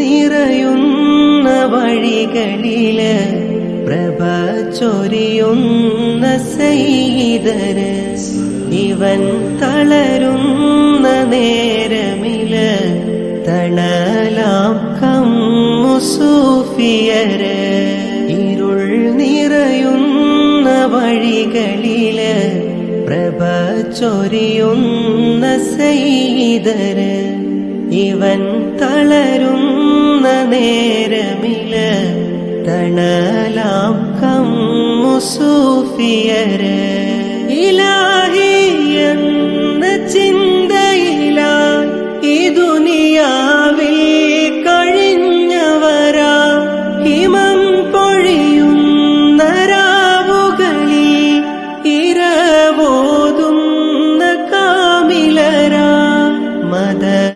നിറയുന്ന വഴികളില് പ്രഭ ചൊരിയുന്ന സയ്യിദര് ഇവൻ തളരുന്ന നേരമില് തണലാം കമ്മു സൂഫിയര് ഇരുൾ നിറയുന്ന വഴികളില് പ്രഭ ചൊരിയുന്ന സയ്യിദര് ഇവൻ തളരുന്ന നേരമില് തണലാം കമ്മു സൂഫിയര് ഇലാഹി എന്ന ചിന്ത